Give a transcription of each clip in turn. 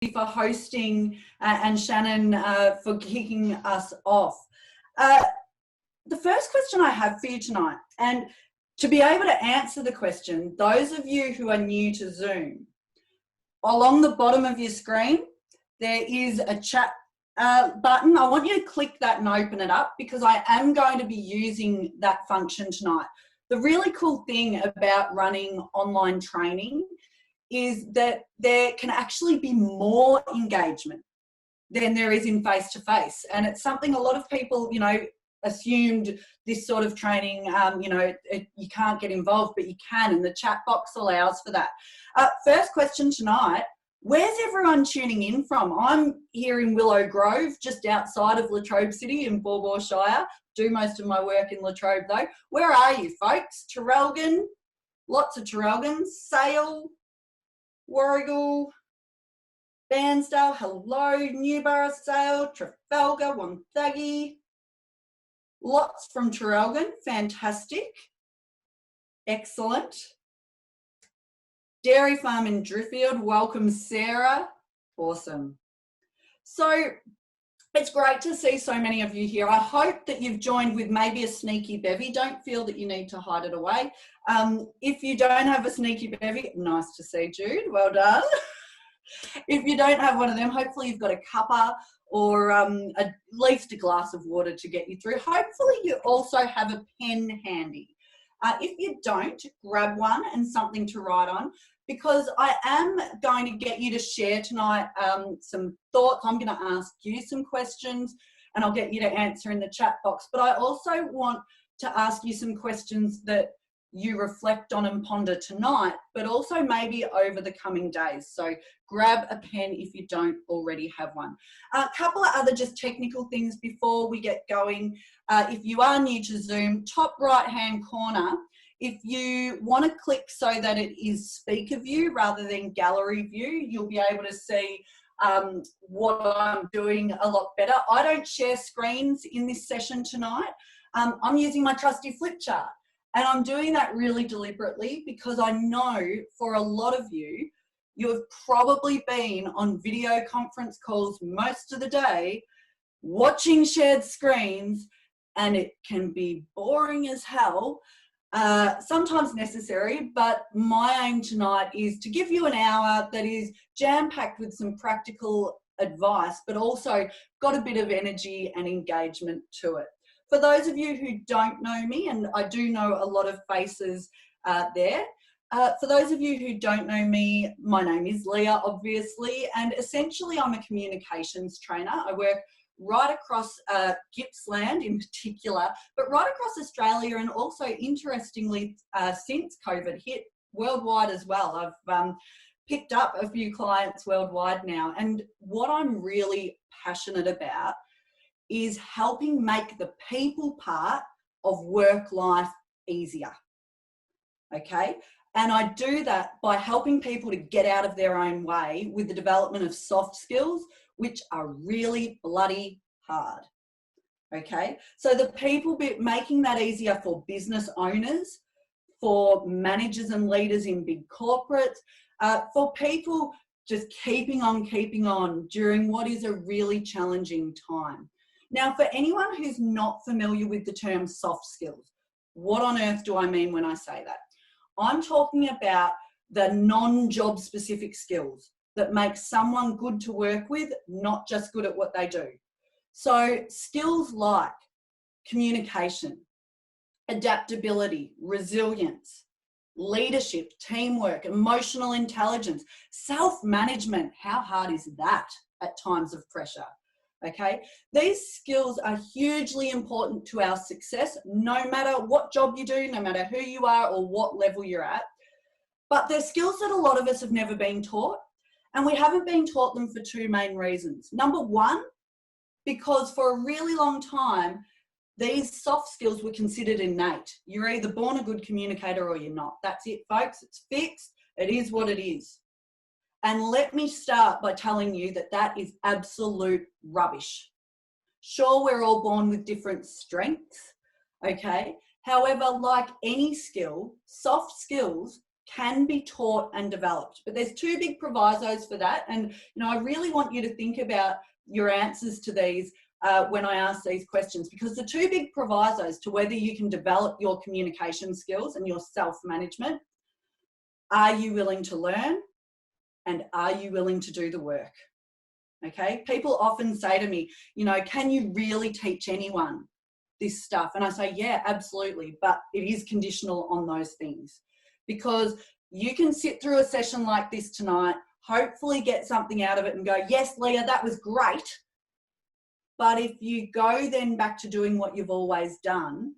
for hosting and Shannon for kicking us off. The first question I have for you tonight, and to be able to answer the question, those of you who are new to Zoom, along the bottom of your screen, there is a chat button. I want you to click that and open it up because I am going to be using that function tonight. The really cool thing about running online training is that there can actually be more engagement than there is in face-to-face. And it's something a lot of people, you know, assumed this sort of training, you can't get involved, but you can, and the chat box allows for that. First question tonight, where's everyone tuning in from? I'm here in Willow Grove, just outside of Latrobe City in Baw Baw Shire. Do most of my work in Latrobe though. Where are you folks? Traralgon, lots of Traralgans, Sale, Warragul, Bairnsdale, hello, Newborough, Sale, Trafalgar, Wonthaggi, lots from Traralgon, fantastic, excellent. Dairy Farm in Driffield, welcome Sarah, awesome. So it's great to see so many of you here. I hope that you've joined with maybe a sneaky bevy. Don't feel that you need to hide it away. If you don't have a sneaky bevy, nice to see Jude, well done. If you don't have one of them, hopefully you've got a cuppa or at least a glass of water to get you through. Hopefully you also have a pen handy. If you don't, grab one and something to write on, because I am going to get you to share tonight some thoughts. I'm going to ask you some questions and I'll get you to answer in the chat box. But I also want to ask you some questions that you reflect on and ponder tonight, but also maybe over the coming days. So grab a pen if you don't already have one. A couple of other just technical things before we get going. If you are new to Zoom, top right-hand corner, if you want to click so that it is speaker view rather than gallery view, you'll be able to see what I'm doing a lot better. I don't share screens in this session tonight. I'm using my trusty flip chart. And I'm doing that really deliberately because I know for a lot of you, you have probably been on video conference calls most of the day, watching shared screens, and it can be boring as hell, sometimes necessary, but my aim tonight is to give you an hour that is jam-packed with some practical advice, but also got a bit of energy and engagement to it. For those of you who don't know me, and I do know a lot of faces there, for those of you who don't know me, my name is Leah, obviously, and essentially I'm a communications trainer. I work right across Gippsland in particular, but right across Australia, and also interestingly, since COVID hit, worldwide as well. I've picked up a few clients worldwide now, and what I'm really passionate about is helping make the people part of work life easier, okay? And I do that by helping people to get out of their own way with the development of soft skills, which are really bloody hard, okay? So the people bit, making that easier for business owners, for managers and leaders in big corporates, for people just keeping on during what is a really challenging time. Now, for anyone who's not familiar with the term soft skills, what on earth do I mean when I say that? I'm talking about the non-job specific skills that make someone good to work with, not just good at what they do. So skills like communication, adaptability, resilience, leadership, teamwork, emotional intelligence, self-management. How hard is that at times of pressure? Okay, these skills are hugely important to our success, no matter what job you do, no matter who you are or what level you're at. But they're skills that a lot of us have never been taught, and we haven't been taught them for two main reasons. Number one, because for a really long time, these soft skills were considered innate. You're either born a good communicator or you're not. That's it, folks. It's fixed. It is what it is. And let me start by telling you that that is absolute rubbish. Sure, we're all born with different strengths, okay? However, like any skill, soft skills can be taught and developed. But there's two big provisos for that. And, I really want you to think about your answers to these when I ask these questions, because the two big provisos to whether you can develop your communication skills and your self-management: are you willing to learn, and are you willing to do the work? Okay, people often say to me, can you really teach anyone this stuff? And I say, yeah, absolutely, but it is conditional on those things, because you can sit through a session like this tonight, hopefully get something out of it and go, yes, Leah, that was great. But if you go then back to doing what you've always done,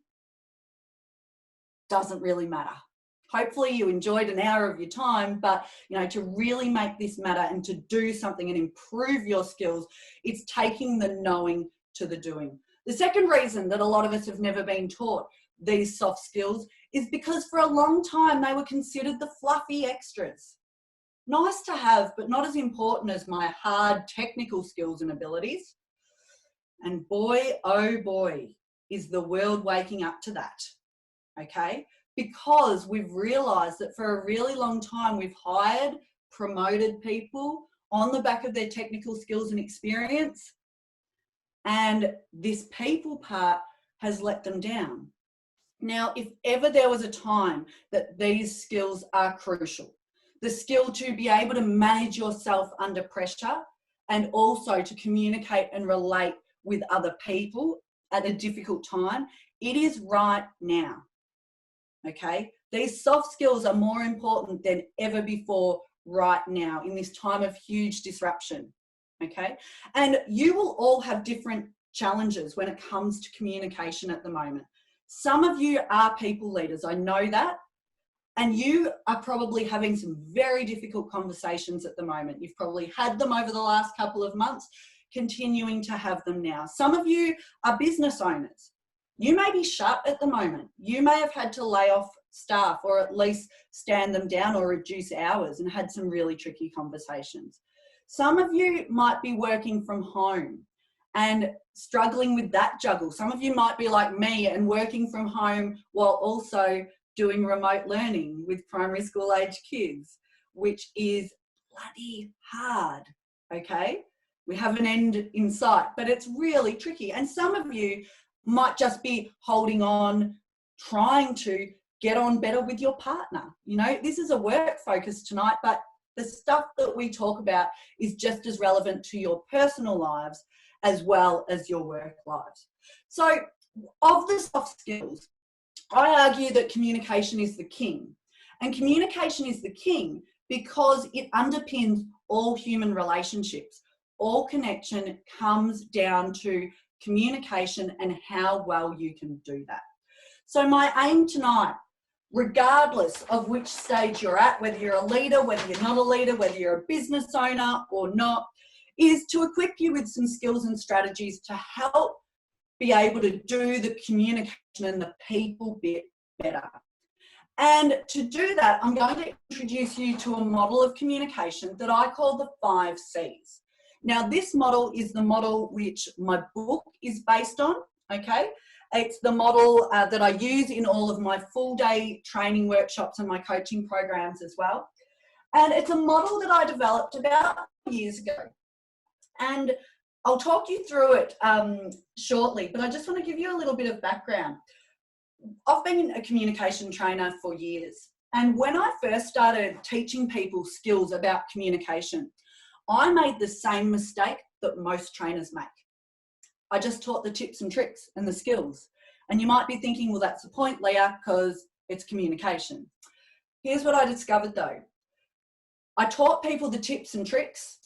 doesn't really matter. Hopefully you enjoyed an hour of your time, but to really make this matter and to do something and improve your skills, it's taking the knowing to the doing. The second reason that a lot of us have never been taught these soft skills is because for a long time they were considered the fluffy extras. Nice to have, but not as important as my hard technical skills and abilities. And boy, oh boy, is the world waking up to that, okay? Because we've realised that for a really long time we've hired, promoted people on the back of their technical skills and experience, and this people part has let them down. Now, if ever there was a time that these skills are crucial, the skill to be able to manage yourself under pressure and also to communicate and relate with other people at a difficult time, it is right now. Okay, these soft skills are more important than ever before right now in this time of huge disruption. Okay, and you will all have different challenges when it comes to communication at the moment. Some of you are people leaders, I know that, and you are probably having some very difficult conversations at the moment. You've probably had them over the last couple of months, continuing to have them now. Some of you are business owners. You may be shut at the moment. You may have had to lay off staff or at least stand them down or reduce hours and had some really tricky conversations. Some of you might be working from home and struggling with that juggle. Some of you might be like me and working from home while also doing remote learning with primary school age kids, which is bloody hard, okay? We have an end in sight, but it's really tricky. And some of you might just be holding on, trying to get on better with your partner. This is a work focus tonight, but the stuff that we talk about is just as relevant to your personal lives as well as your work lives. So of the soft skills, I argue that communication is the king. And communication is the king because it underpins all human relationships. All connection comes down to communication and how well you can do that. So my aim tonight, regardless of which stage you're at, whether you're a leader, whether you're not a leader, whether you're a business owner or not, is to equip you with some skills and strategies to help be able to do the communication and the people bit better. And to do that, I'm going to introduce you to a model of communication that I call the 5 C's. Now, this model is the model which my book is based on, okay? It's the model that I use in all of my full-day training workshops and my coaching programs as well. And it's a model that I developed about years ago. And I'll talk you through it shortly, but I just want to give you a little bit of background. I've been a communication trainer for years. And when I first started teaching people skills about communication, I made the same mistake that most trainers make. I just taught the tips and tricks and the skills. And you might be thinking, well, that's the point, Leah, because it's communication. Here's what I discovered though. I taught people the tips and tricks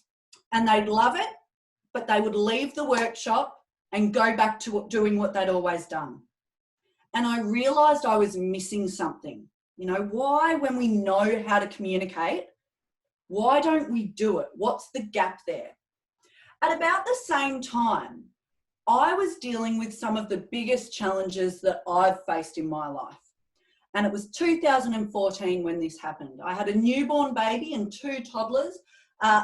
and they'd love it, but they would leave the workshop and go back to doing what they'd always done. And I realized I was missing something. Why, when we know how to communicate, why don't we do it? What's the gap there? At about the same time, I was dealing with some of the biggest challenges that I've faced in my life. And it was 2014 when this happened. I had a newborn baby and 2 toddlers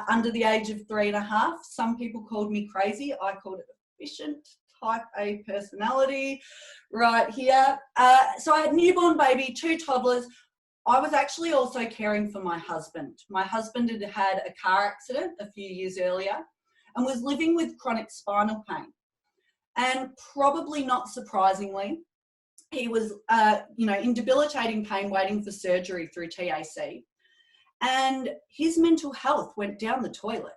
under the age of 3.5. Some people called me crazy. I called it efficient, type A personality right here. So I had a newborn baby, 2 toddlers. I was actually also caring for my husband. My husband had had a car accident a few years earlier and was living with chronic spinal pain. And probably not surprisingly, he was, in debilitating pain waiting for surgery through TAC. And his mental health went down the toilet,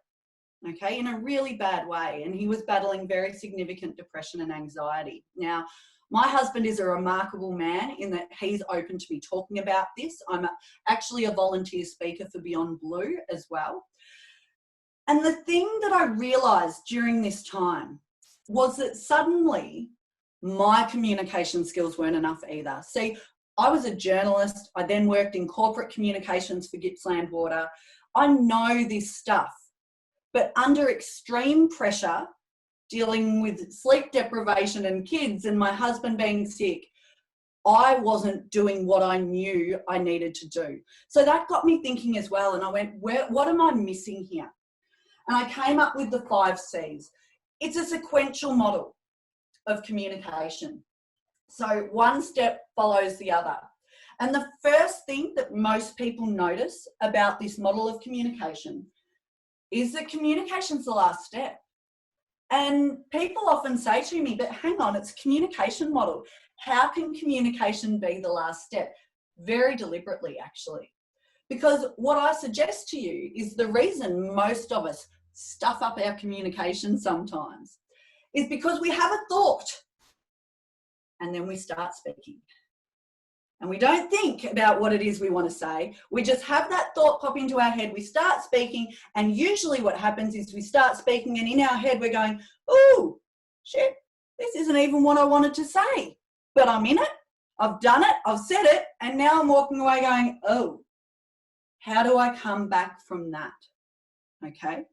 okay, in a really bad way. And he was battling very significant depression and anxiety. Now, my husband is a remarkable man in that he's open to me talking about this. I'm actually a volunteer speaker for Beyond Blue as well. And the thing that I realised during this time was that suddenly my communication skills weren't enough either. See, I was a journalist. I then worked in corporate communications for Gippsland Water. I know this stuff, but under extreme pressure, dealing with sleep deprivation and kids and my husband being sick, I wasn't doing what I knew I needed to do. So that got me thinking as well. And I went, what am I missing here? And I came up with the 5 C's. It's a sequential model of communication. So one step follows the other. And the first thing that most people notice about this model of communication is that communication's the last step. And people often say to me, but hang on, it's a communication model. How can communication be the last step? Very deliberately, actually. Because what I suggest to you is the reason most of us stuff up our communication sometimes is because we have a thought and then we start speaking. And we don't think about what it is we want to say. We just have that thought pop into our head. We start speaking, and usually what happens is we start speaking and in our head we're going, oh, shit, this isn't even what I wanted to say. But I'm in it, I've done it, I've said it, and now I'm walking away going, oh, how do I come back from that? Okay.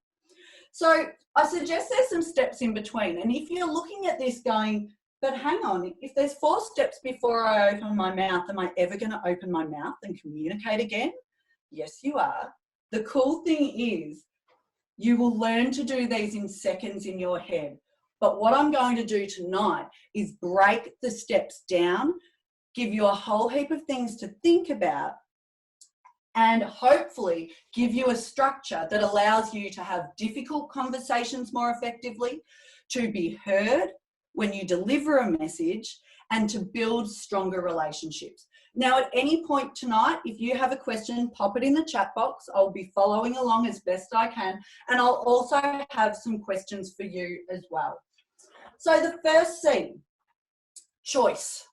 So I suggest there's some steps in between. And if you're looking at this going, but hang on, if there's 4 steps before I open my mouth, am I ever going to open my mouth and communicate again? Yes, you are. The cool thing is you will learn to do these in seconds in your head. But what I'm going to do tonight is break the steps down, give you a whole heap of things to think about, and hopefully give you a structure that allows you to have difficult conversations more effectively, to be heard when you deliver a message, and to build stronger relationships. Now, at any point tonight, if you have a question, pop it in the chat box. I'll be following along as best I can, and I'll also have some questions for you as well. So the first C, choice.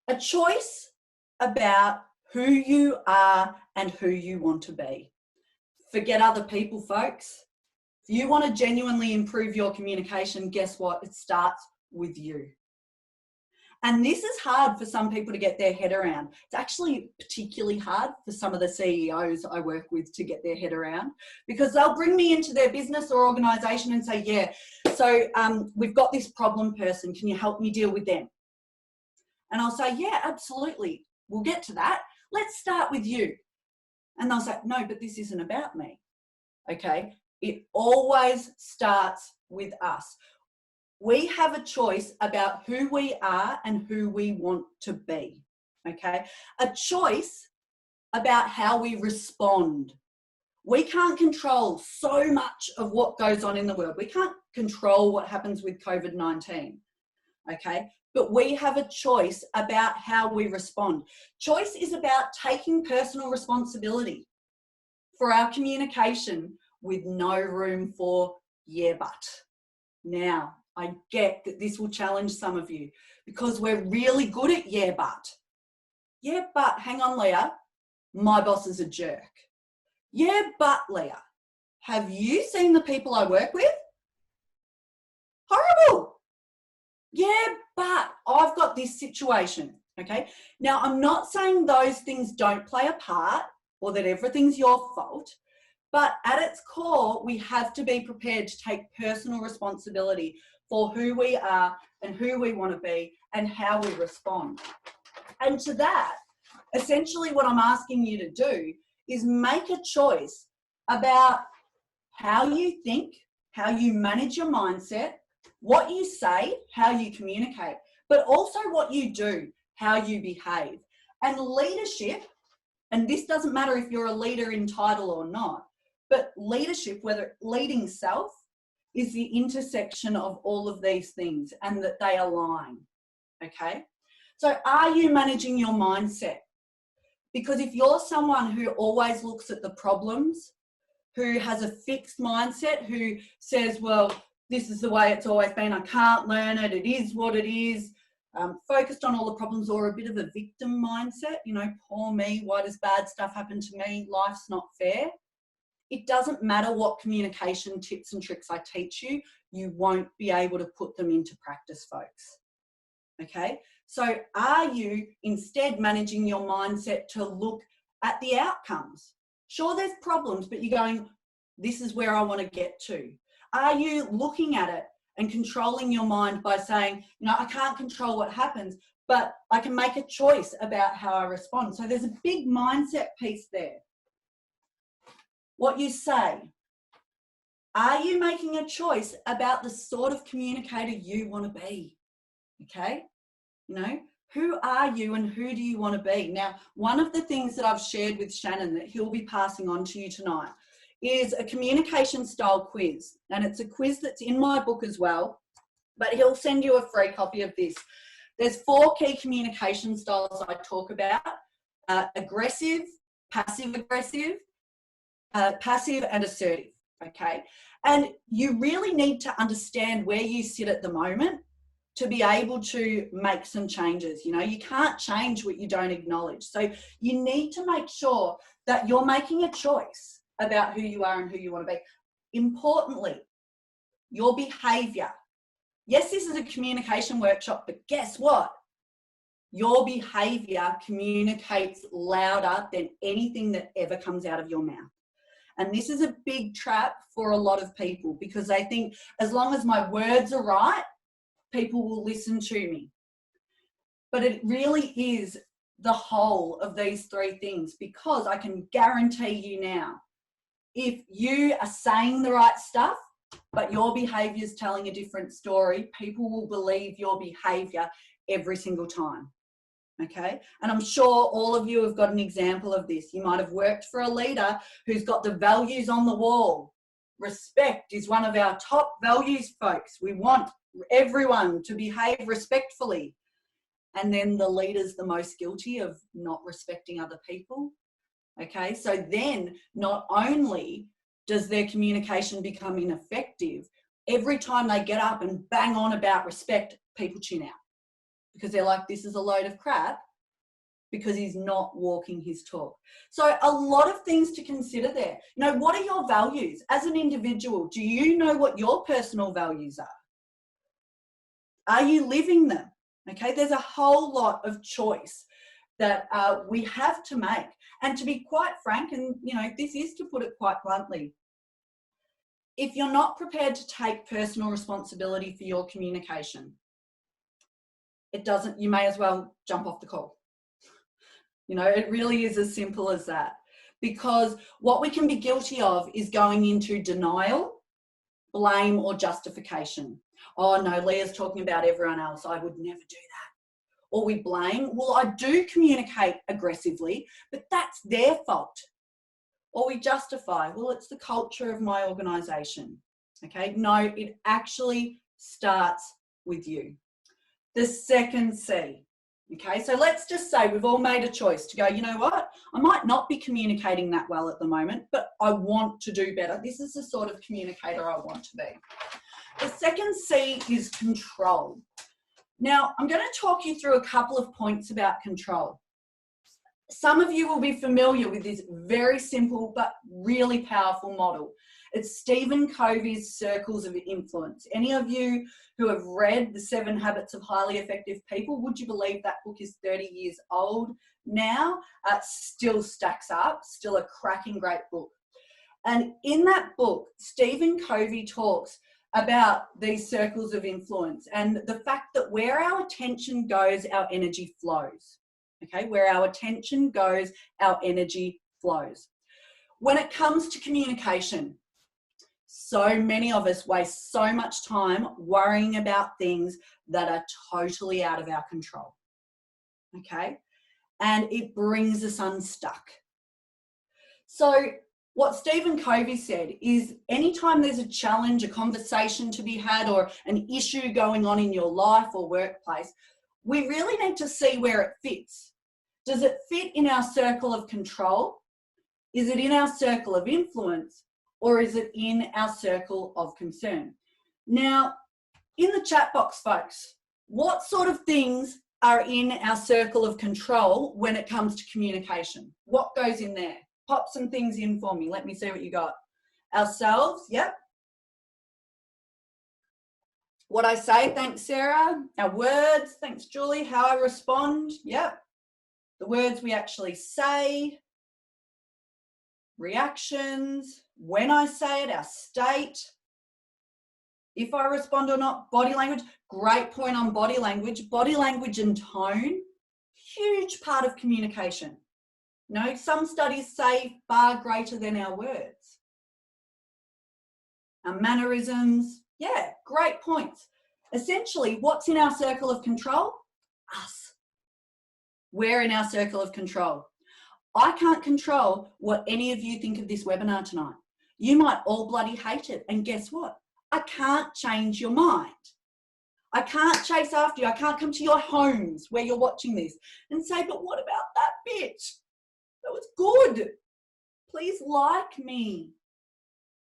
A choice about who you are and who you want to be. Forget other people, folks. If you want to genuinely improve your communication, guess what? It starts with you. And this is hard for some people to get their head around. It's actually particularly hard for some of the CEOs I work with to get their head around, because they'll bring me into their business or organisation and say, yeah, so we've got this problem person. Can you help me deal with them? And I'll say, yeah, absolutely. We'll get to that. Let's start with you. And they'll say, no, but this isn't about me. Okay. It always starts with us. We have a choice about who we are and who we want to be, okay? A choice about how we respond. We can't control so much of what goes on in the world. We can't control what happens with COVID-19, okay? But we have a choice about how we respond. Choice is about taking personal responsibility for our communication with no room for yeah, but. Now, I get that this will challenge some of you because we're really good at yeah, but. Yeah, but hang on, Leah, my boss is a jerk. Yeah, but Leah, have you seen the people I work with? Horrible. Yeah, but I've got this situation, okay? Now, I'm not saying those things don't play a part or that everything's your fault. But at its core, we have to be prepared to take personal responsibility for who we are and who we want to be and how we respond. And to that, essentially what I'm asking you to do is make a choice about how you think, how you manage your mindset, what you say, how you communicate, but also what you do, how you behave. And leadership, and this doesn't matter if you're a leader in title or not, but leadership, whether leading self, is the intersection of all of these things and that they align, okay? So are you managing your mindset? Because if you're someone who always looks at the problems, who has a fixed mindset, who says, well, this is the way it's always been, I can't learn it, it is what it is, focused on all the problems, or a bit of a victim mindset, you know, poor me, why does bad stuff happen to me, life's not fair. It doesn't matter what communication tips and tricks I teach you, you won't be able to put them into practice, folks. Okay, so are you instead managing your mindset to look at the outcomes? Sure, there's problems, but you're going, this is where I want to get to. Are you looking at it and controlling your mind by saying, you know, I can't control what happens, but I can make a choice about how I respond. So there's a big mindset piece there. What you say. Are you making a choice about the sort of communicator you want to be? Okay, you know, who are you and who do you want to be? Now, one of the things that I've shared with Shannon that he'll be passing on to you tonight is a communication style quiz. And it's a quiz that's in my book as well, but he'll send you a free copy of this. There's 4 key communication styles I talk about: aggressive, passive-aggressive, passive and assertive, okay? And you really need to understand where you sit at the moment to be able to make some changes. You know, you can't change what you don't acknowledge. So you need to make sure that you're making a choice about who you are and who you want to be. Importantly, your behavior. Yes, this is a communication workshop, but guess what? Your behavior communicates louder than anything that ever comes out of your mouth. And this is a big trap for a lot of people, because they think as long as my words are right, people will listen to me. But it really is the whole of these 3 things, because I can guarantee you now, if you are saying the right stuff, but your behavior is telling a different story, people will believe your behavior every single time. Okay, and I'm sure all of you have got an example of this. You might have worked for a leader who's got the values on the wall. Respect is one of our top values, folks. We want everyone to behave respectfully. And then the leader's the most guilty of not respecting other people. Okay, so then not only does their communication become ineffective, every time they get up and bang on about respect, people tune out. Because they're like, this is a load of crap, because he's not walking his talk. So a lot of things to consider there. You know, what are your values as an individual? Do you know what your personal values are? Are you living them? Okay, there's a whole lot of choice that we have to make. And to be quite frank, and you know, this is to put it quite bluntly, if you're not prepared to take personal responsibility for your communication, you may as well jump off the call. You know, it really is as simple as that. Because what we can be guilty of is going into denial, blame, or justification. Oh no, Leah's talking about everyone else, I would never do that. Or we blame, well, I do communicate aggressively, but that's their fault. Or we justify, well, it's the culture of my organisation. Okay, no, it actually starts with you. The second C, okay, so let's just say we've all made a choice to go, you know what, I might not be communicating that well at the moment, but I want to do better. This is the sort of communicator I want to be. The second C is control. Now, I'm going to talk you through a couple of points about control. Some of you will be familiar with this very simple but really powerful model. It's Stephen Covey's Circles of Influence. Any of you who have read The 7 Habits of Highly Effective People, would you believe that book is 30 years old now? Still stacks up, still a cracking great book. And in that book, Stephen Covey talks about these circles of influence and the fact that where our attention goes, our energy flows. Okay, where our attention goes, our energy flows. When it comes to communication, so many of us waste so much time worrying about things that are totally out of our control. Okay, and it brings us unstuck. So what Stephen Covey said is anytime there's a challenge, a conversation to be had, or an issue going on in your life or workplace, we really need to see where it fits. Does it fit in our circle of control? Is it in our circle of influence? Or is it in our circle of concern? Now, in the chat box, folks, what sort of things are in our circle of control when it comes to communication? What goes in there? Pop some things in for me. Let me see what you got. Ourselves, yep. What I say, thanks, Sarah. Our words, thanks, Julie. How I respond, yep. The words we actually say. Reactions, when I say it, our state. If I respond or not, body language. Great point on body language. Body language and tone, huge part of communication. No, some studies say far greater than our words. Our mannerisms, yeah, great points. Essentially, what's in our circle of control? Us. We're in our circle of control. I can't control what any of you think of this webinar tonight. You might all bloody hate it. And guess what? I can't change your mind. I can't chase after you. I can't come to your homes where you're watching this and say, but what about that bitch? That was good. Please like me.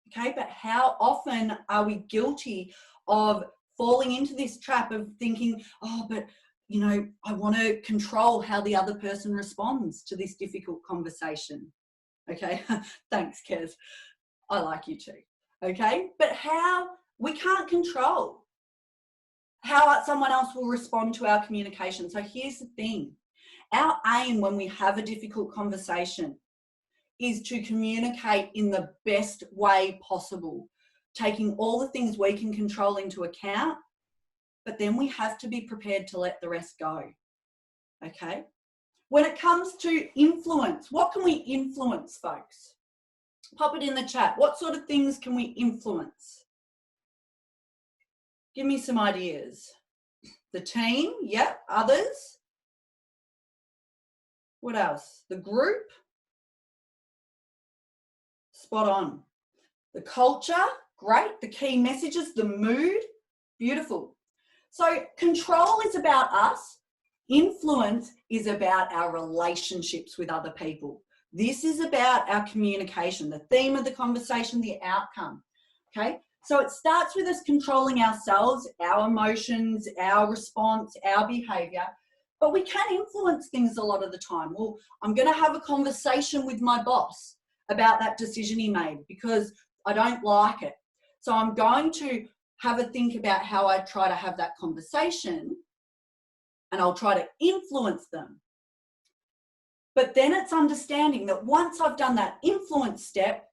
Okay, but how often are we guilty of falling into this trap of thinking, oh, but you know, I want to control how the other person responds to this difficult conversation. Okay, thanks, Kez. I like you too. Okay, but how we can't control how someone else will respond to our communication. So here's the thing. Our aim when we have a difficult conversation is to communicate in the best way possible, taking all the things we can control into account, but then we have to be prepared to let the rest go, okay? When it comes to influence, what can we influence, folks? Pop it in the chat. What sort of things can we influence? Give me some ideas. The team, yep. Others? What else? The group? Spot on. The culture, great. The key messages, the mood, beautiful. So control is about us. Influence is about our relationships with other people. This is about our communication, the theme of the conversation, the outcome, okay? So it starts with us controlling ourselves, our emotions, our response, our behavior, but we can influence things a lot of the time. Well, I'm going to have a conversation with my boss about that decision he made because I don't like it. So I'm going to have a think about how I try to have that conversation and I'll try to influence them. But then it's understanding that once I've done that influence step,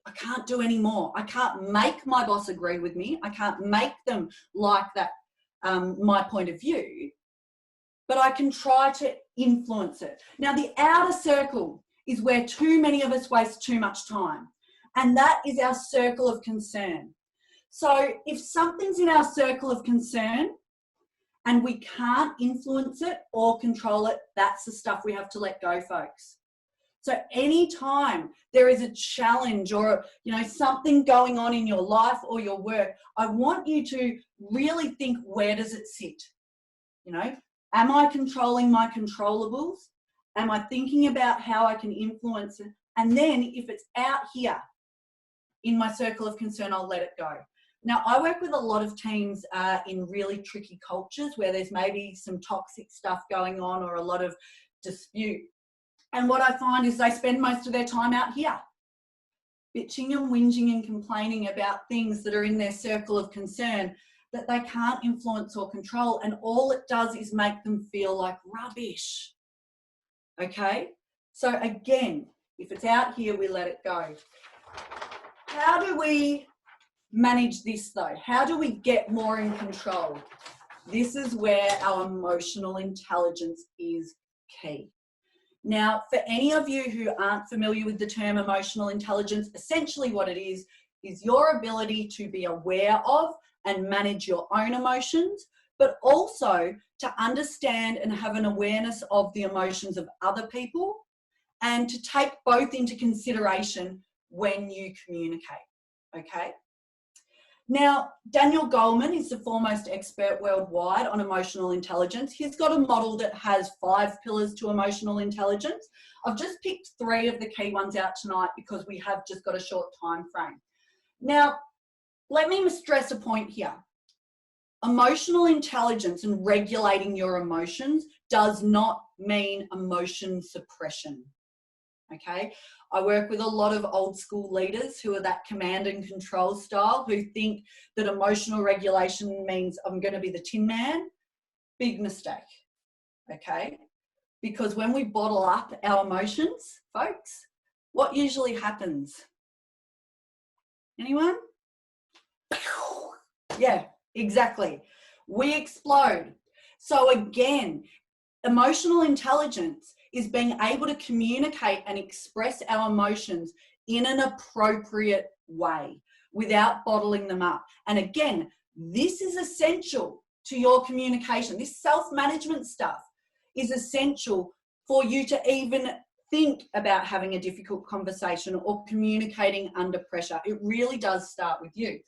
I can't do any more. I can't make my boss agree with me. I can't make them like that, my point of view, but I can try to influence it. Now, the outer circle is where too many of us waste too much time, and that is our circle of concern. So if something's in our circle of concern and we can't influence it or control it, that's the stuff we have to let go, folks. So anytime there is a challenge or, you know, something going on in your life or your work, I want you to really think, where does it sit? You know, am I controlling my controllables? Am I thinking about how I can influence it? And then if it's out here in my circle of concern, I'll let it go. Now, I work with a lot of teams in really tricky cultures where there's maybe some toxic stuff going on or a lot of dispute. And what I find is they spend most of their time out here, bitching and whinging and complaining about things that are in their circle of concern that they can't influence or control. And all it does is make them feel like rubbish. Okay? So again, if it's out here, we let it go. How do we manage this though? How do we get more in control? This is where our emotional intelligence is key. Now, for any of you who aren't familiar with the term emotional intelligence, essentially what it is your ability to be aware of and manage your own emotions, but also to understand and have an awareness of the emotions of other people and to take both into consideration when you communicate, okay? Now, Daniel Goleman is the foremost expert worldwide on emotional intelligence. He's got a model that has 5 pillars to emotional intelligence. I've just picked 3 of the key ones out tonight because we have just got a short time frame. Now, let me stress a point here. Emotional intelligence and regulating your emotions does not mean emotion suppression, okay? I work with a lot of old school leaders who are that command and control style, who think that emotional regulation means I'm going to be the Tin Man. Big mistake, okay? Because when we bottle up our emotions, folks, what usually happens? Anyone? Yeah, exactly. We explode. So again, emotional intelligence is being able to communicate and express our emotions in an appropriate way without bottling them up. And again, this is essential to your communication. This self-management stuff is essential for you to even think about having a difficult conversation or communicating under pressure. It really does start with you.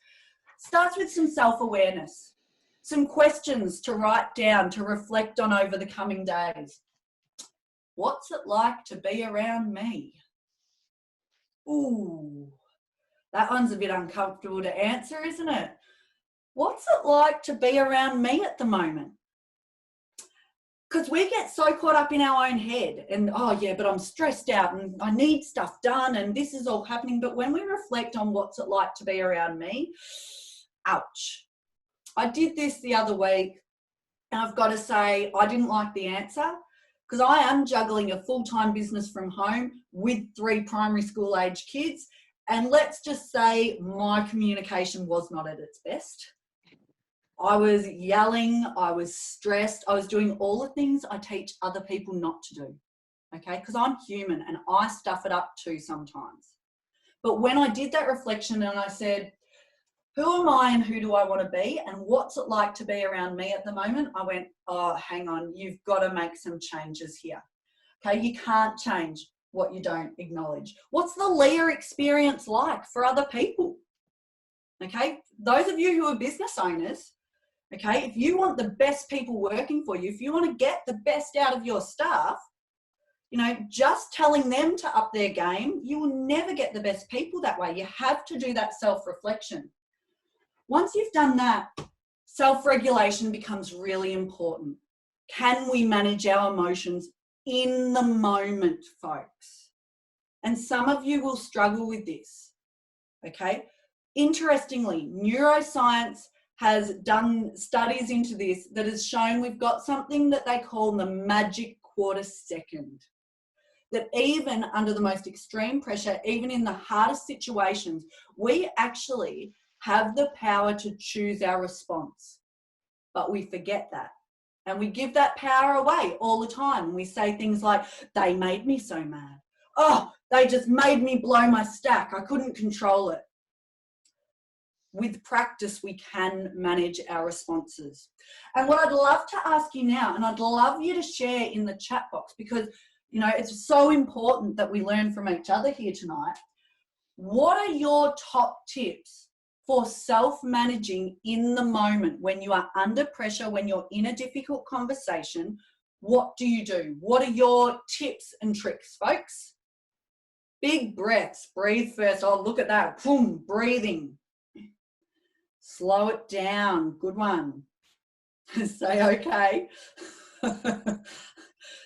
Starts with some self-awareness, some questions to write down, to reflect on over the coming days. What's it like to be around me? Ooh, that one's a bit uncomfortable to answer, isn't it? What's it like to be around me at the moment? Because we get so caught up in our own head and, oh yeah, but I'm stressed out and I need stuff done and this is all happening. But when we reflect on what's it like to be around me, ouch. I did this the other week and I've got to say I didn't like the answer because I am juggling a full-time business from home with 3 primary school age kids. And let's just say my communication was not at its best. I was yelling, I was stressed, I was doing all the things I teach other people not to do, okay? Because I'm human and I stuff it up too sometimes. But when I did that reflection and I said, who am I and who do I want to be and what's it like to be around me at the moment? I went, oh, hang on, you've got to make some changes here. Okay, you can't change what you don't acknowledge. What's the Leah experience like for other people? Okay, those of you who are business owners, okay, if you want the best people working for you, if you want to get the best out of your staff, you know, just telling them to up their game, you will never get the best people that way. You have to do that self-reflection. Once you've done that, self-regulation becomes really important. Can we manage our emotions in the moment, folks? And some of you will struggle with this, okay? Interestingly, neuroscience has done studies into this that has shown we've got something that they call the magic quarter second. That even under the most extreme pressure, even in the hardest situations, we actually have the power to choose our response. But we forget that. And we give that power away all the time. We say things like, they made me so mad. Oh, they just made me blow my stack. I couldn't control it. With practice, we can manage our responses. And what I'd love to ask you now, and I'd love you to share in the chat box because, you know, it's so important that we learn from each other here tonight. What are your top tips for self-managing in the moment when you are under pressure, when you're in a difficult conversation? What do you do? What are your tips and tricks, folks? Big breaths. Breathe first. Oh, look at that. Boom, breathing. Slow it down. Good one. Say okay.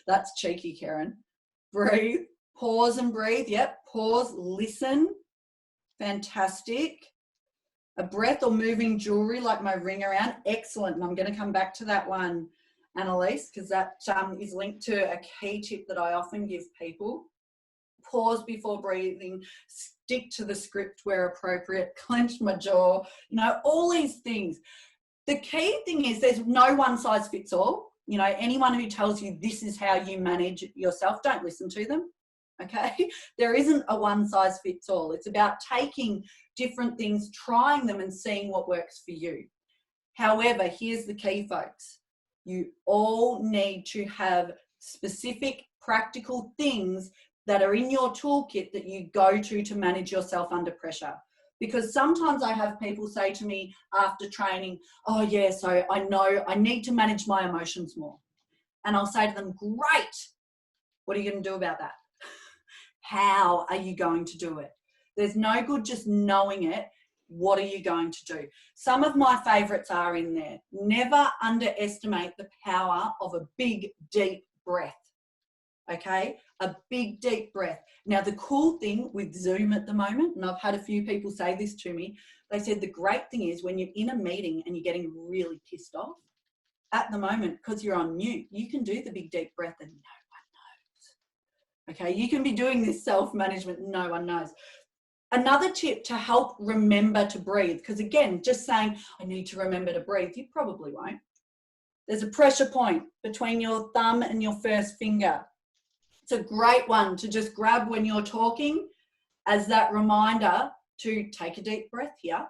That's cheeky, Karen. Breathe. Pause and breathe. Yep. Pause. Listen. Fantastic. A breath or moving jewelry like my ring around. Excellent. And I'm going to come back to that one, Annalise, because that is linked to a key tip that I often give people. Pause before breathing, stick to the script where appropriate, clench my jaw, you know, all these things. The key thing is there's no one size fits all. You know, anyone who tells you this is how you manage yourself, don't listen to them, okay? There isn't a one size fits all. It's about taking different things, trying them and seeing what works for you. However, here's the key, folks. You all need to have specific practical things that are in your toolkit that you go to manage yourself under pressure. Because sometimes I have people say to me after training, oh yeah, so I know I need to manage my emotions more. And I'll say to them, great, what are you going to do about that? How are you going to do it? There's no good just knowing it. What are you going to do? Some of my favorites are in there. Never underestimate the power of a big, deep breath. Okay? A big, deep breath. Now, the cool thing with Zoom at the moment, and I've had a few people say this to me, they said the great thing is when you're in a meeting and you're getting really pissed off, at the moment, because you're on mute, you can do the big, deep breath and no one knows. Okay? You can be doing this self-management, no one knows. Another tip to help remember to breathe, because again, just saying, I need to remember to breathe, you probably won't. There's a pressure point between your thumb and your first finger. It's a great one to just grab when you're talking as that reminder to take a deep breath here.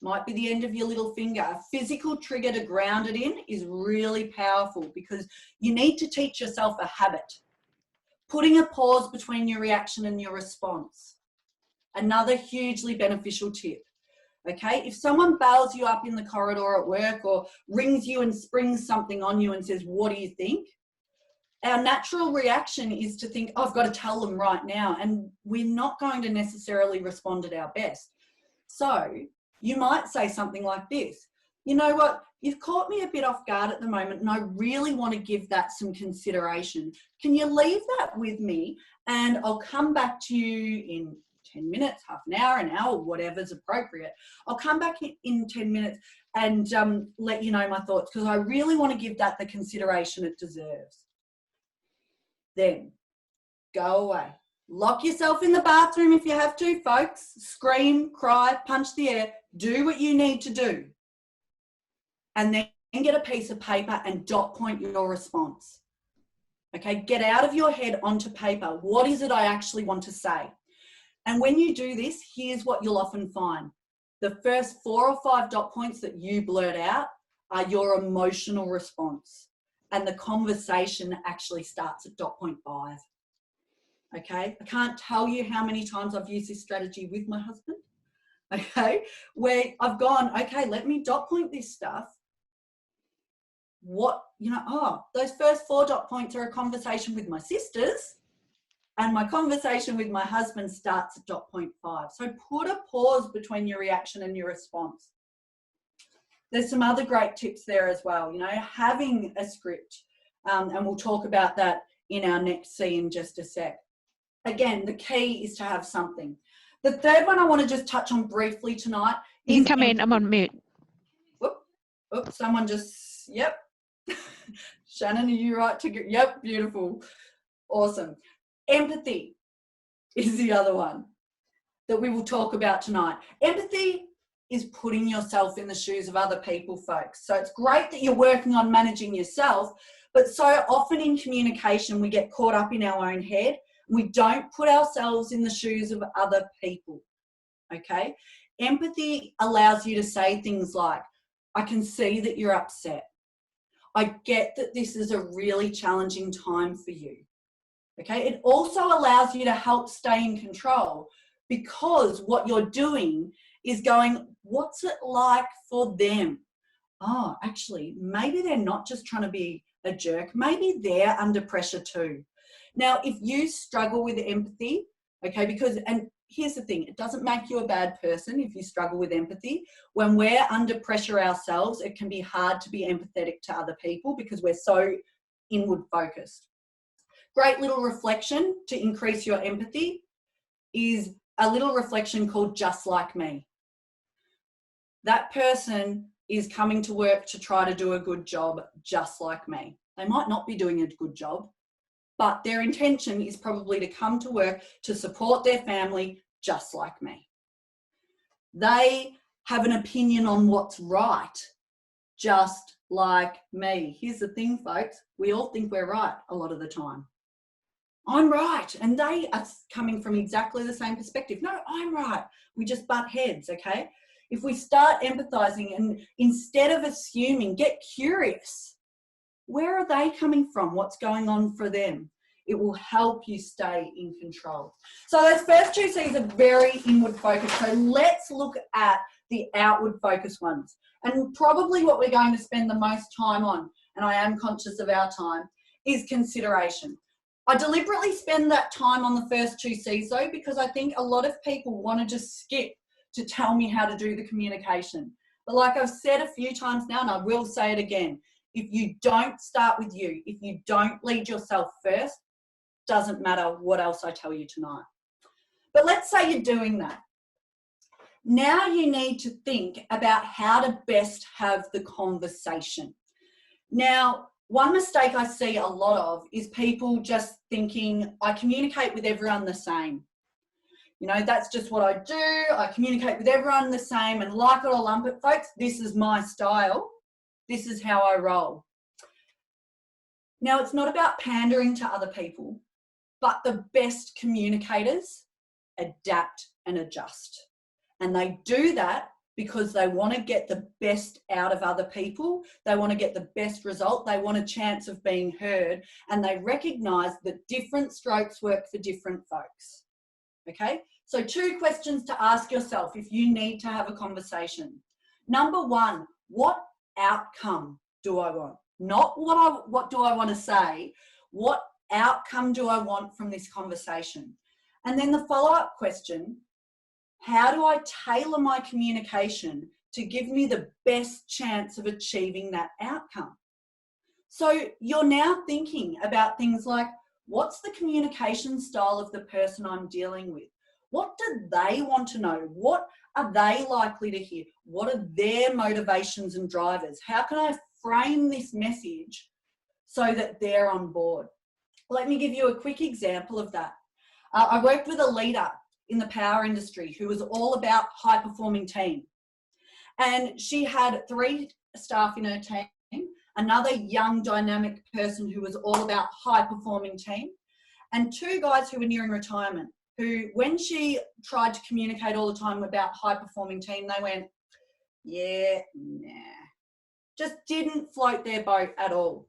Might be the end of your little finger. A physical trigger to ground it in is really powerful because you need to teach yourself a habit. Putting a pause between your reaction and your response. Another hugely beneficial tip. Okay, if someone bails you up in the corridor at work or rings you and springs something on you and says, what do you think? Our natural reaction is to think, oh, I've got to tell them right now. And we're not going to necessarily respond at our best. So you might say something like this. You know what? You've caught me a bit off guard at the moment and I really want to give that some consideration. Can you leave that with me? And I'll come back to you in 10 minutes, half an hour, whatever's appropriate. I'll come back in 10 minutes and let you know my thoughts because I really want to give that the consideration it deserves. Then go away. Lock yourself in the bathroom if you have to, folks. Scream, cry, punch the air. Do what you need to do. And then get a piece of paper and dot point your response. Okay, get out of your head onto paper. What is it I actually want to say? And when you do this, here's what you'll often find. The first 4 or 5 dot points that you blurt out are your emotional response. And the conversation actually starts at dot point 5. Okay, I can't tell you how many times I've used this strategy with my husband. Okay, where I've gone, okay, let me dot point this stuff. What, those first 4 dot points are a conversation with my sisters. And my conversation with my husband starts at dot point 5. So put a pause between your reaction and your response. There's some other great tips there as well, having a script. And we'll talk about that in our next C in just a sec. Again, the key is to have something. The third one I want to just touch on briefly tonight. You can come in, I'm on mute. Oops, someone just, yep. Shannon, are you right to go? Yep, beautiful. Awesome. Empathy is the other one that we will talk about tonight. Empathy is putting yourself in the shoes of other people, folks. So it's great that you're working on managing yourself, but so often in communication, we get caught up in our own head. We don't put ourselves in the shoes of other people, okay? Empathy allows you to say things like, I can see that you're upset. I get that this is a really challenging time for you. Okay, it also allows you to help stay in control because what you're doing is going, what's it like for them? Oh, actually, maybe they're not just trying to be a jerk. Maybe they're under pressure too. Now, if you struggle with empathy, okay, and here's the thing, it doesn't make you a bad person if you struggle with empathy. When we're under pressure ourselves, it can be hard to be empathetic to other people because we're so inward focused. Great little reflection to increase your empathy is a little reflection called Just Like Me. That person is coming to work to try to do a good job just like me. They might not be doing a good job, but their intention is probably to come to work to support their family just like me. They have an opinion on what's right, just like me. Here's the thing, folks. We all think we're right a lot of the time. I'm right. And they are coming from exactly the same perspective. No, I'm right. We just butt heads, okay? if we start empathizing and instead of assuming, get curious. Where are they coming from? What's going on for them? It will help you stay in control. So those first two C's are very inward focused. So let's look at the outward focused ones. And probably what we're going to spend the most time on, and I am conscious of our time, is consideration. I deliberately spend that time on the first two C's though, because I think a lot of people want to just skip to tell me how to do the communication. But like I've said a few times now, and I will say it again, if you don't start with you, if you don't lead yourself first, doesn't matter what else I tell you tonight. But let's say you're doing that. Now you need to think about how to best have the conversation. Now, one mistake I see a lot of is people just thinking, I communicate with everyone the same. You know, that's just what I do. I communicate with everyone the same, and like it or lump it, folks, this is my style. This is how I roll. Now, it's not about pandering to other people, but the best communicators adapt and adjust. And they do that because they want to get the best out of other people. They want to get the best result. They want a chance of being heard. And they recognize that different strokes work for different folks. Okay? So 2 questions to ask yourself if you need to have a conversation. Number 1, what outcome do I want? Not what do I want to say, what outcome do I want from this conversation? And then the follow-up question, how do I tailor my communication to give me the best chance of achieving that outcome? So you're now thinking about things like, what's the communication style of the person I'm dealing with? What do they want to know? What are they likely to hear? What are their motivations and drivers? How can I frame this message so that they're on board? Let me give you a quick example of that. I worked with a leader in the power industry who was all about high-performing team. And she had 3 staff in her team, another young dynamic person who was all about high-performing team, and 2 guys who were nearing retirement, who, when she tried to communicate all the time about high-performing team, they went, yeah, nah. Just didn't float their boat at all.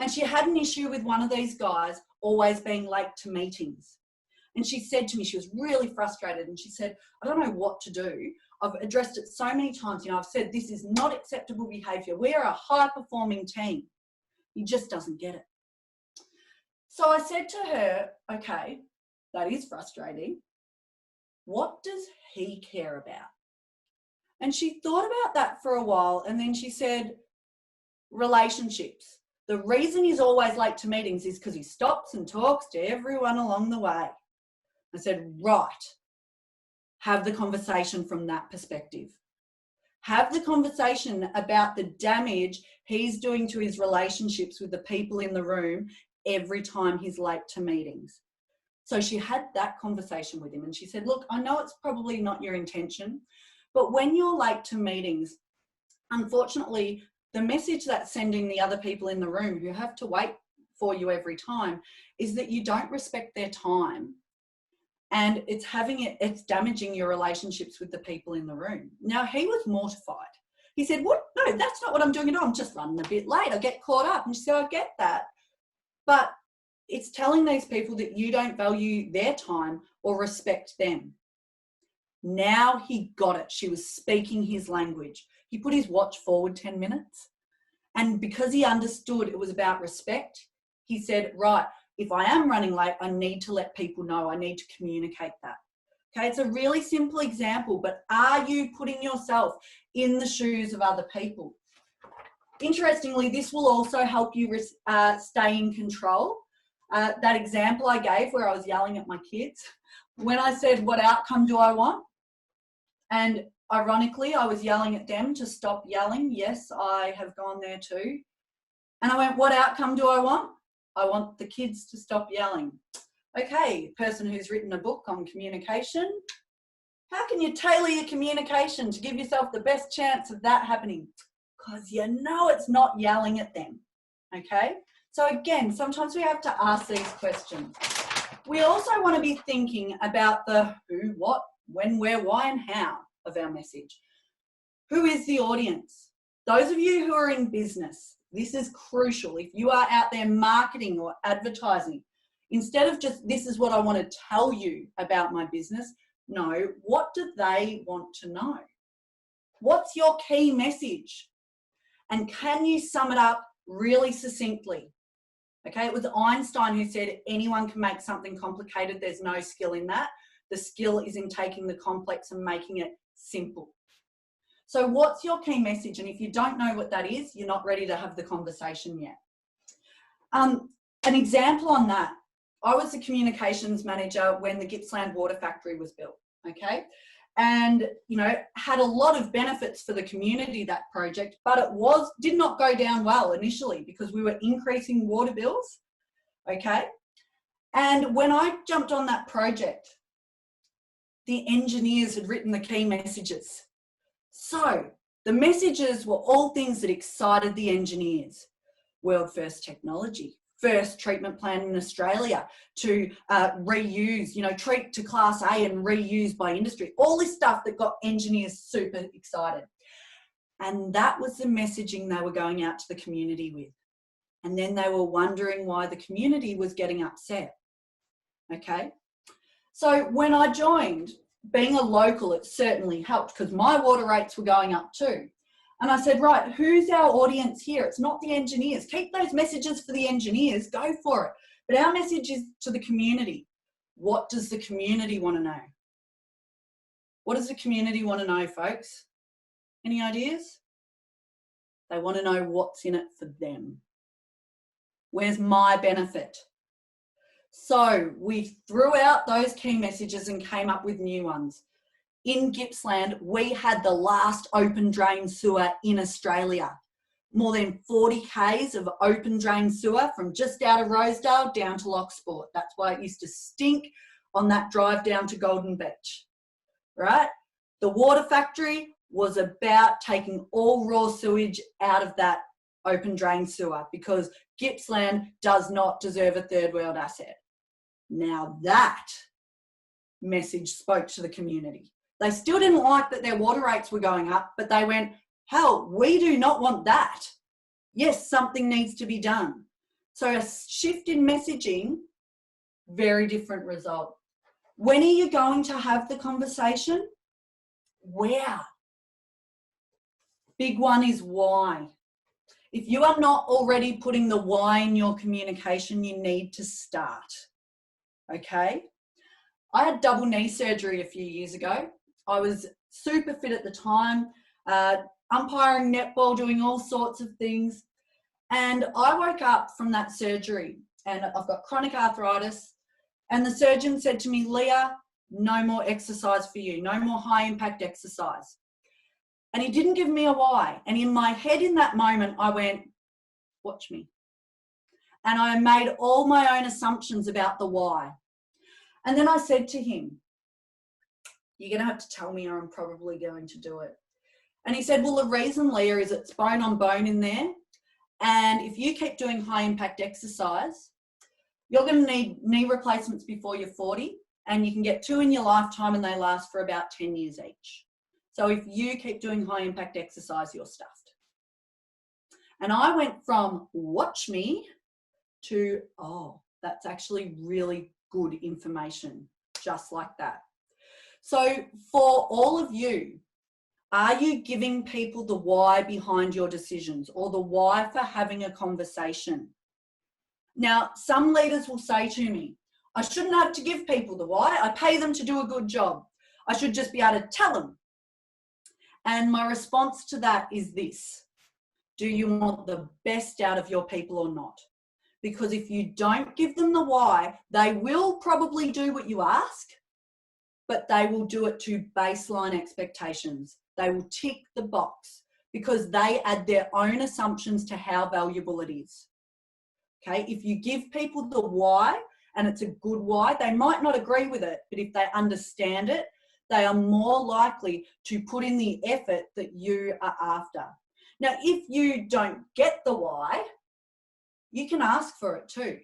And she had an issue with one of these guys always being late to meetings. And she said to me, she was really frustrated, and she said, I don't know what to do. I've addressed it so many times. You know, I've said this is not acceptable behaviour. We are a high-performing team. He just doesn't get it. So I said to her, okay, that is frustrating. What does he care about? And she thought about that for a while, and then she said, relationships. The reason he's always late to meetings is because he stops and talks to everyone along the way. I said, right, have the conversation from that perspective. Have the conversation about the damage he's doing to his relationships with the people in the room every time he's late to meetings. So she had that conversation with him, and she said, look, I know it's probably not your intention, but when you're late to meetings, unfortunately, the message that's sending the other people in the room who have to wait for you every time is that you don't respect their time, and it's damaging your relationships with the people in the room. Now, he was mortified. He said, what? No, that's not what I'm doing at all. I'm just running a bit late. I get caught up. And she said, I get that. But it's telling these people that you don't value their time or respect them. Now he got it. She was speaking his language. He put his watch forward 10 minutes. And because he understood it was about respect, he said, right, if I am running late, I need to let people know. I need to communicate that. Okay, it's a really simple example, but are you putting yourself in the shoes of other people? Interestingly, this will also help you stay in control. That example I gave where I was yelling at my kids, when I said, what outcome do I want? And ironically, I was yelling at them to stop yelling. Yes, I have gone there too. And I went, what outcome do I want? I want the kids to stop yelling. Okay, person who's written a book on communication, how can you tailor your communication to give yourself the best chance of that happening? Because you know it's not yelling at them, okay? So again, sometimes we have to ask these questions. We also want to be thinking about the who, what, when, where, why, and how of our message. Who is the audience? Those of you who are in business, this is crucial. If you are out there marketing or advertising, instead of just, this is what I want to tell you about my business, no, what do they want to know? What's your key message? And can you sum it up really succinctly? Okay, it was Einstein who said anyone can make something complicated. There's no skill in that. The skill is in taking the complex and making it simple. So what's your key message? And if you don't know what that is, you're not ready to have the conversation yet. An example on that, I was the communications manager when the Gippsland water factory was built, okay? And, you know, had a lot of benefits for the community, that project, but it did not go down well initially because we were increasing water bills, okay? And when I jumped on that project, the engineers had written the key messages. So the messages were all things that excited the engineers. World first technology, first treatment plant in Australia to reuse, you know, treat to class A and reuse by industry. All this stuff that got engineers super excited. And that was the messaging they were going out to the community with. And then they were wondering why the community was getting upset. Okay. So when I joined, being a local, it certainly helped because my water rates were going up too. And I said, right, who's our audience here? It's not the engineers. Keep those messages for the engineers, go for it. But our message is to the community. What does the community want to know? What does the community want to know, folks? Any ideas? They want to know what's in it for them. Where's my benefit? So we threw out those key messages and came up with new ones. In Gippsland, we had the last open drain sewer in Australia. More than 40 k's of open drain sewer from just out of Rosedale down to Locksport. That's why it used to stink on that drive down to Golden Beach, right? The water factory was about taking all raw sewage out of that open drain sewer because Gippsland does not deserve a third world asset. Now that message spoke to the community. They still didn't like that their water rates were going up, but they went, hell, we do not want that. Yes, something needs to be done. So a shift in messaging, very different result. When are you going to have the conversation? Where? Big one is why. If you are not already putting the why in your communication, you need to start. Okay? I had double knee surgery a few years ago. I was super fit at the time, umpiring netball, doing all sorts of things. And I woke up from that surgery and I've got chronic arthritis. And the surgeon said to me, Leah, no more exercise for you, no more high impact exercise. And he didn't give me a why. And in my head in that moment, I went, watch me. And I made all my own assumptions about the why. And then I said to him, you're going to have to tell me or I'm probably going to do it. And he said, well, the reason, Leah, is it's bone on bone in there. And if you keep doing high impact exercise, you're going to need knee replacements before you're 40. And you can get 2 in your lifetime and they last for about 10 years each. So if you keep doing high impact exercise, you're stuffed. And I went from watch me to, oh, that's actually really good information, just like that. So for all of you, are you giving people the why behind your decisions or the why for having a conversation? Now, some leaders will say to me, I shouldn't have to give people the why. I pay them to do a good job. I should just be able to tell them. And my response to that is this. Do you want the best out of your people or not? Because if you don't give them the why, they will probably do what you ask, but they will do it to baseline expectations. They will tick the box because they add their own assumptions to how valuable it is. Okay, if you give people the why and it's a good why, they might not agree with it, but if they understand it, they are more likely to put in the effort that you are after. Now, if you don't get the why, you can ask for it too.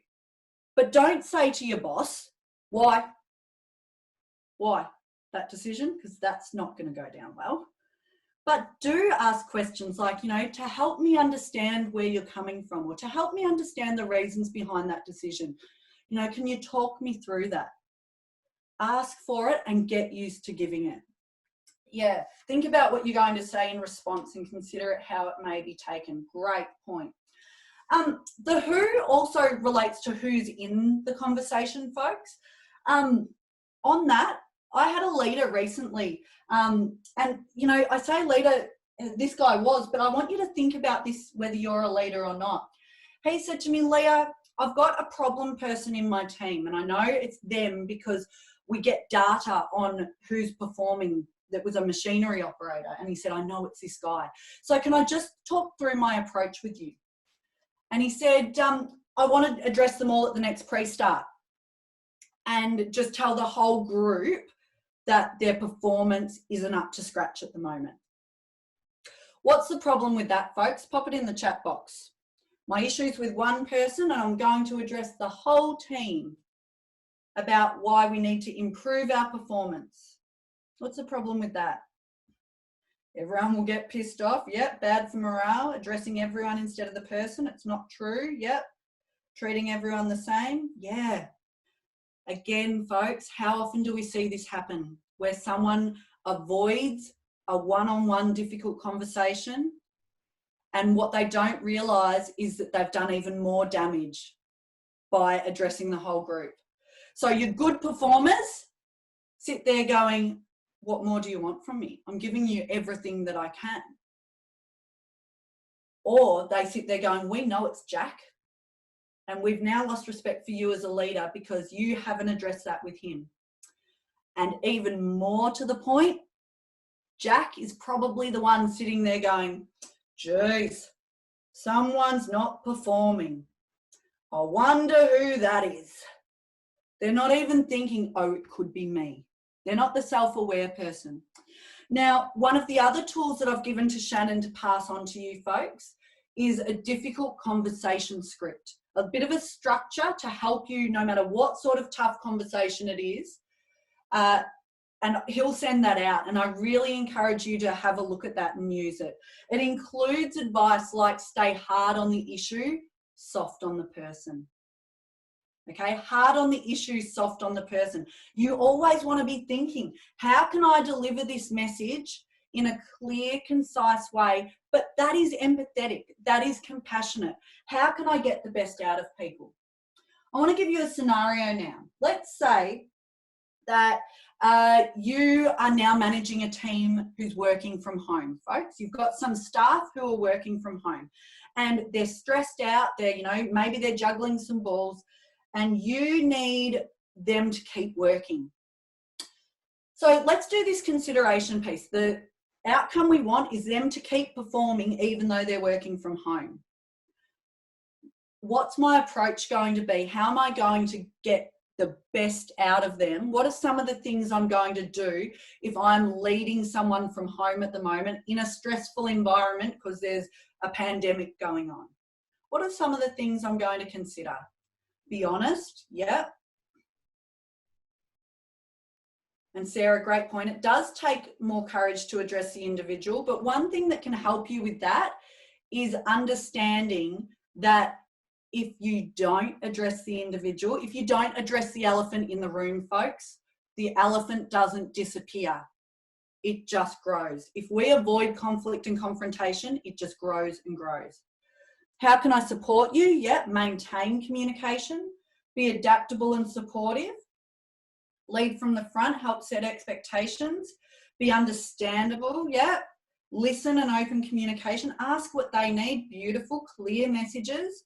But don't say to your boss, why? Why that decision? Because that's not going to go down well. But do ask questions like, you know, to help me understand where you're coming from, or to help me understand the reasons behind that decision. You know, can you talk me through that? Ask for it and get used to giving it. Yeah, think about what you're going to say in response and consider it how it may be taken. Great point. The who also relates to who's in the conversation, folks. On that, I had a leader recently, and, you know, I say leader, this guy was, but I want you to think about this, whether you're a leader or not. He said to me, Leah, I've got a problem person in my team, and I know it's them because we get data on who's performing. That was a machinery operator. And he said, I know it's this guy. So can I just talk through my approach with you? And he said, I want to address them all at the next pre-start and just tell the whole group that their performance isn't up to scratch at the moment. What's the problem with that, folks? Pop it in the chat box. My issue's with one person, and I'm going to address the whole team about why we need to improve our performance. What's the problem with that? Everyone will get pissed off. Yep, bad for morale. Addressing everyone instead of the person. It's not true. Yep. Treating everyone the same. Yeah. Again, folks, how often do we see this happen? Where someone avoids a one-on-one difficult conversation, and what they don't realise is that they've done even more damage by addressing the whole group. So your good performers sit there going, what more do you want from me? I'm giving you everything that I can. Or they sit there going, we know it's Jack, and we've now lost respect for you as a leader because you haven't addressed that with him. And even more to the point, Jack is probably the one sitting there going, geez, someone's not performing. I wonder who that is. They're not even thinking, oh, it could be me. They're not the self-aware person. Now, one of the other tools that I've given to Shannon to pass on to you folks is a difficult conversation script, a bit of a structure to help you no matter what sort of tough conversation it is. And he'll send that out, and I really encourage you to have a look at that and use it. It includes advice like stay hard on the issue, soft on the person. Okay, hard on the issue, soft on the person. You always want to be thinking, how can I deliver this message in a clear, concise way, but that is empathetic, that is compassionate? How can I get the best out of people? I want to give you a scenario now. Let's say that you are now managing a team who's working from home, folks. You've got some staff who are working from home and they're stressed out. They're, you know, maybe they're juggling some balls, and you need them to keep working. So let's do this consideration piece. The outcome we want is them to keep performing even though they're working from home. What's my approach going to be? How am I going to get the best out of them? What are some of the things I'm going to do if I'm leading someone from home at the moment in a stressful environment because there's a pandemic going on? What are some of the things I'm going to consider? Be honest, yeah. And Sarah, great point. It does take more courage to address the individual, but one thing that can help you with that is understanding that if you don't address the individual, if you don't address the elephant in the room, folks, the elephant doesn't disappear. It just grows. If we avoid conflict and confrontation, it just grows and grows. How can I support you? Yeah, maintain communication, be adaptable and supportive, lead from the front, help set expectations, be understandable, yeah, listen and open communication, ask what they need, beautiful, clear messages.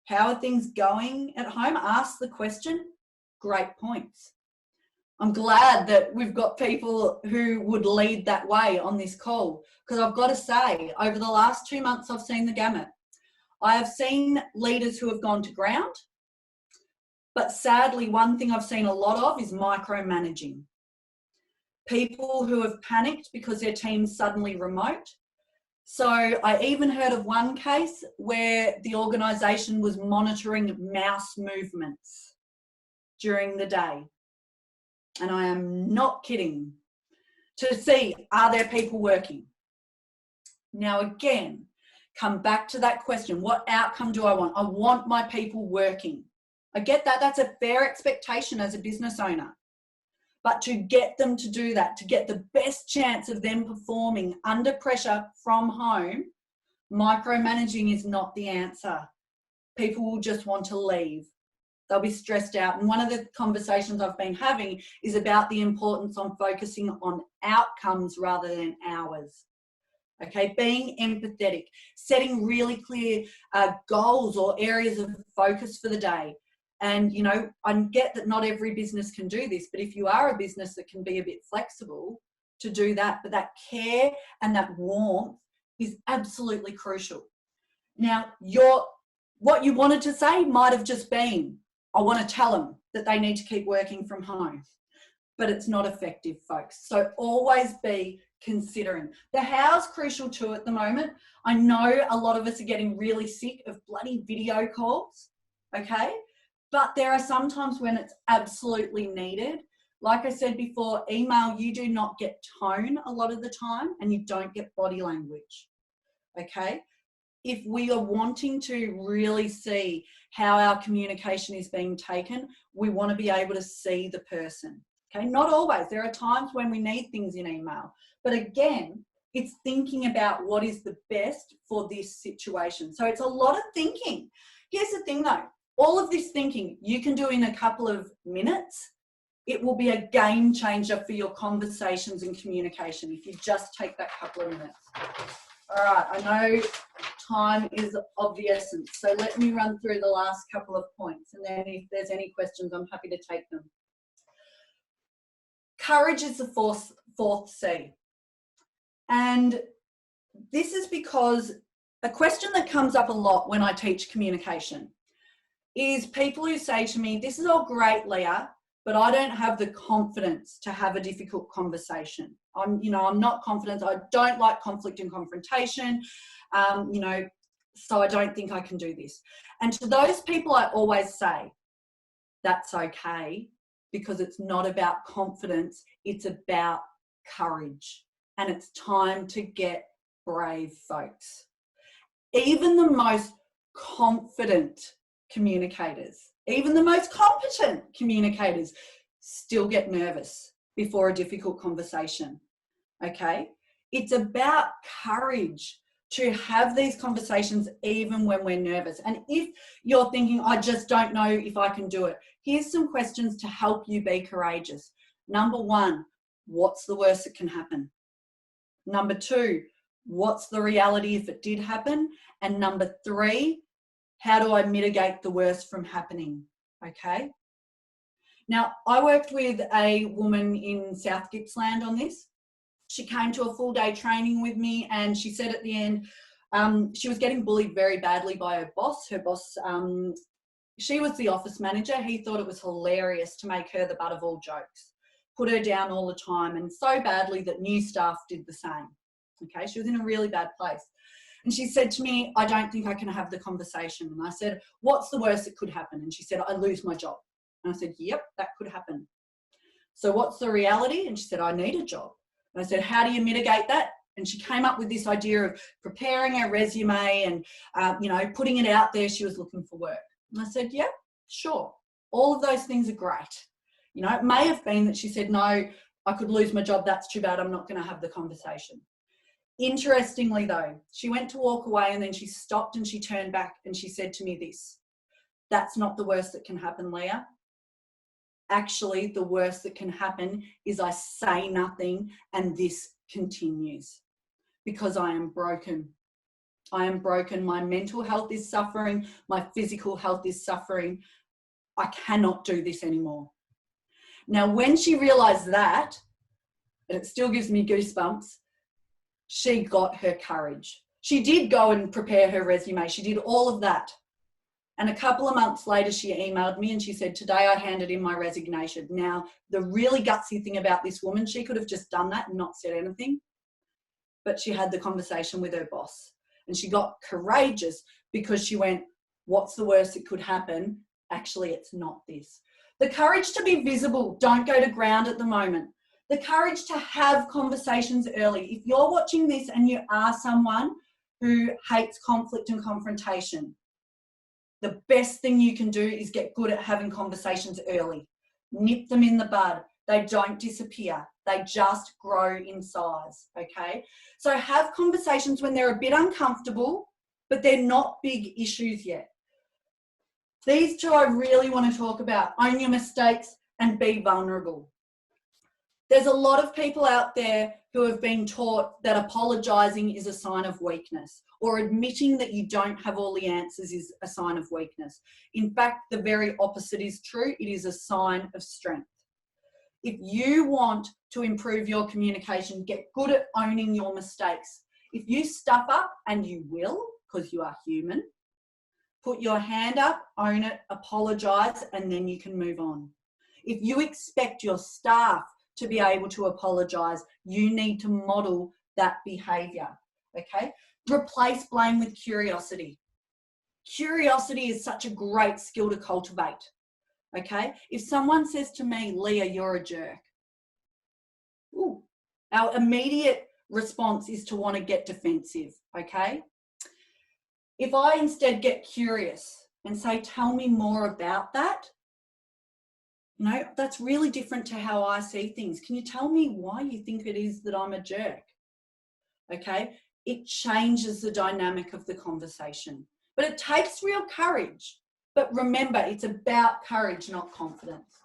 How are things going at home? Ask the question, great points. I'm glad that we've got people who would lead that way on this call, because I've got to say, over the last 2 months, I've seen the gamut. I have seen leaders who have gone to ground, but sadly, one thing I've seen a lot of is micromanaging. People who have panicked because their team's suddenly remote. So I even heard of one case where the organisation was monitoring mouse movements during the day. And I am not kidding, to see, are there people working? Now, again, come back to that question. What outcome do I want? I want my people working. I get that. That's a fair expectation as a business owner. But to get them to do that, to get the best chance of them performing under pressure from home, micromanaging is not the answer. People will just want to leave. They'll be stressed out. And one of the conversations I've been having is about the importance on focusing on outcomes rather than hours. Okay, being empathetic, setting really clear goals or areas of focus for the day. And, you know, I get that not every business can do this, but if you are a business that can be a bit flexible to do that, but that care and that warmth is absolutely crucial. Now, what you wanted to say might have just been, I want to tell them that they need to keep working from home, but it's not effective, folks. So always be considering. The how's crucial too at the moment. I know a lot of us are getting really sick of bloody video calls, okay? But there are some times when it's absolutely needed. Like I said before, email, you do not get tone a lot of the time and you don't get body language, okay? If we are wanting to really see how our communication is being taken, we want to be able to see the person, okay? Not always. There are times when we need things in email. But again, it's thinking about what is the best for this situation. So it's a lot of thinking. Here's the thing though. All of this thinking you can do in a couple of minutes. It will be a game changer for your conversations and communication if you just take that couple of minutes. All right, I know time is of the essence, so let me run through the last couple of points, and then if there's any questions, I'm happy to take them. Courage is the fourth C. And this is because a question that comes up a lot when I teach communication is people who say to me, this is all great, Leah, but I don't have the confidence to have a difficult conversation. I'm not confident. I don't like conflict and confrontation, so I don't think I can do this. And to those people, I always say, that's okay, because it's not about confidence. It's about courage. And it's time to get brave, folks. Even the most confident communicators, even the most competent communicators still get nervous before a difficult conversation, okay? It's about courage to have these conversations even when we're nervous. And if you're thinking, I just don't know if I can do it, here's some questions to help you be courageous. Number one, what's the worst that can happen? Number two, what's the reality if it did happen? And number three, how do I mitigate the worst from happening? Okay. Now, I worked with a woman in South Gippsland on this. She came to a full day training with me, and she said at the end, she was getting bullied very badly by her boss. Her boss, she was the office manager. He thought it was hilarious to make her the butt of all jokes, put her down all the time, and so badly that new staff did the same. Okay, she was in a really bad place. And she said to me, I don't think I can have the conversation. And I said, what's the worst that could happen? And she said, I lose my job. And I said, yep, that could happen. So what's the reality? And she said, I need a job. And I said, how do you mitigate that? And she came up with this idea of preparing her resume and, putting it out there. She was looking for work. And I said, yep, sure. All of those things are great. It may have been that she said, no, I could lose my job. That's too bad. I'm not going to have the conversation. Interestingly, though, she went to walk away and then she stopped and she turned back and she said to me this, that's not the worst that can happen, Leah. Actually, the worst that can happen is I say nothing and this continues because I am broken. I am broken. My mental health is suffering. My physical health is suffering. I cannot do this anymore. Now, when she realized that, and it still gives me goosebumps, she got her courage. She did go and prepare her resume. She did all of that. And a couple of months later, she emailed me and she said, today I handed in my resignation. Now, the really gutsy thing about this woman, she could have just done that and not said anything, but she had the conversation with her boss and she got courageous because she went, what's the worst that could happen? Actually, it's not this. The courage to be visible. Don't go to ground at the moment. The courage to have conversations early. If you're watching this and you are someone who hates conflict and confrontation, the best thing you can do is get good at having conversations early. Nip them in the bud. They don't disappear. They just grow in size, okay? So have conversations when they're a bit uncomfortable, but they're not big issues yet. These two I really want to talk about. Own your mistakes and be vulnerable. There's a lot of people out there who have been taught that apologizing is a sign of weakness, or admitting that you don't have all the answers is a sign of weakness. In fact, the very opposite is true. It is a sign of strength. If you want to improve your communication, get good at owning your mistakes. If you stuff up, and you will, because you are human, put your hand up, own it, apologize, and then you can move on. If you expect your staff to be able to apologize, you need to model that behavior, okay? Replace blame with curiosity. Curiosity is such a great skill to cultivate, okay? If someone says to me, Leah, you're a jerk, ooh, our immediate response is to want to get defensive, okay? If I instead get curious and say, tell me more about that, no, that's really different to how I see things. Can you tell me why you think it is that I'm a jerk? Okay, it changes the dynamic of the conversation. But it takes real courage. But remember, it's about courage, not confidence.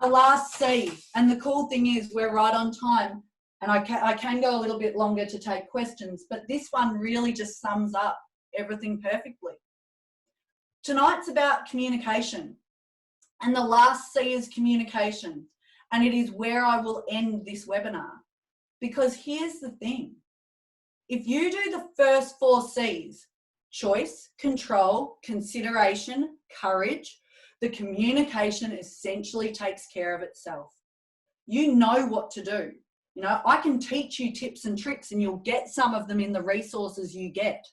The last C, and the cool thing is we're right on time, and I can go a little bit longer to take questions, but this one really just sums up everything perfectly. Tonight's about communication. And the last C is communication. And it is where I will end this webinar. Because here's the thing. If you do the first 4 C's, choice, control, consideration, courage, the communication essentially takes care of itself. You know what to do. You know, I can teach you tips and tricks and you'll get some of them in the resources you get.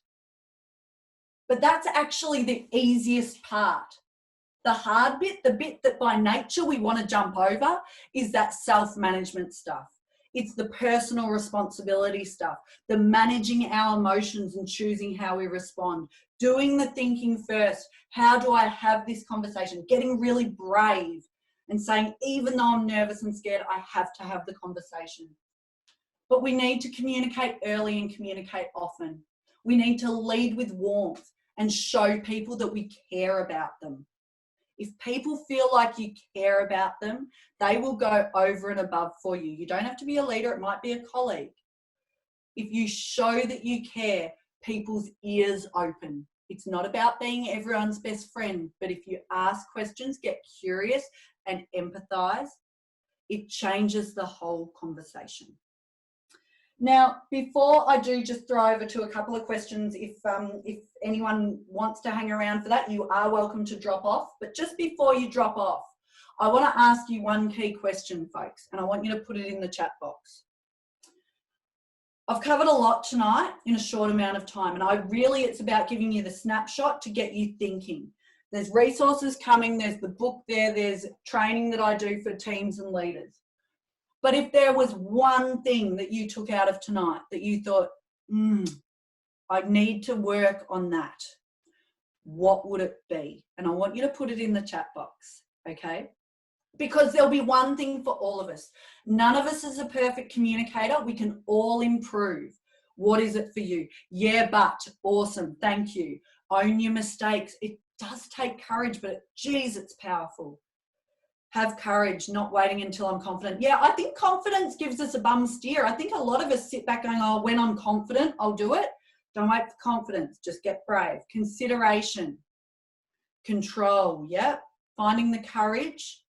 But that's actually the easiest part. The hard bit, the bit that by nature we want to jump over, is that self-management stuff. It's the personal responsibility stuff, the managing our emotions and choosing how we respond, doing the thinking first. How do I have this conversation? Getting really brave and saying, even though I'm nervous and scared, I have to have the conversation. But we need to communicate early and communicate often. We need to lead with warmth and show people that we care about them. If people feel like you care about them, they will go over and above for you. You don't have to be a leader. It might be a colleague. If you show that you care, people's ears open. It's not about being everyone's best friend, but if you ask questions, get curious and empathize, it changes the whole conversation. Now, before I do just throw over to a couple of questions, if anyone wants to hang around for that, you are welcome to drop off. But just before you drop off, I want to ask you one key question, folks, and I want you to put it in the chat box. I've covered a lot tonight in a short amount of time, and it's about giving you the snapshot to get you thinking. There's resources coming, there's the book there, there's training that I do for teams and leaders. But if there was one thing that you took out of tonight that you thought, I need to work on that, what would it be? And I want you to put it in the chat box, okay? Because there'll be one thing for all of us. None of us is a perfect communicator. We can all improve. What is it for you? Yeah, but awesome. Thank you. Own your mistakes. It does take courage, but geez, it's powerful. Have courage, not waiting until I'm confident. Yeah, I think confidence gives us a bum steer. I think a lot of us sit back going, oh, when I'm confident, I'll do it. Don't wait for confidence, just get brave. Consideration, control, yeah. Finding the courage.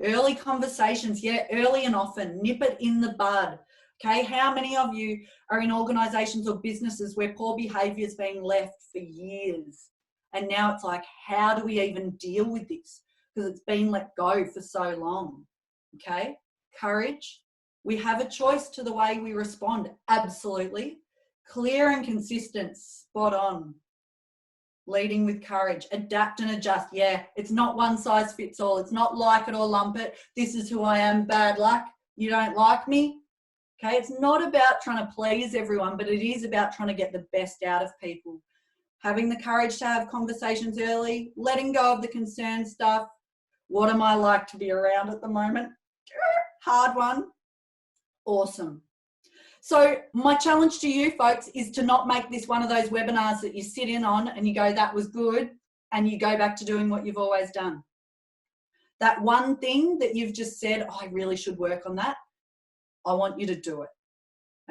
Early conversations, yeah, early and often. Nip it in the bud, okay? How many of you are in organisations or businesses where poor behaviour is being left for years? And now it's like, how do we even deal with this? Because it's been let go for so long, okay? Courage. We have a choice to the way we respond, absolutely. Clear and consistent, spot on. Leading with courage, adapt and adjust. Yeah, it's not one size fits all. It's not like it or lump it. This is who I am, bad luck. You don't like me. Okay, it's not about trying to please everyone, but it is about trying to get the best out of people. Having the courage to have conversations early, letting go of the concern stuff. What am I like to be around at the moment? Hard one. Awesome. So my challenge to you folks is to not make this one of those webinars that you sit in on and you go, that was good, and you go back to doing what you've always done. That one thing that you've just said, oh, I really should work on that. I want you to do it.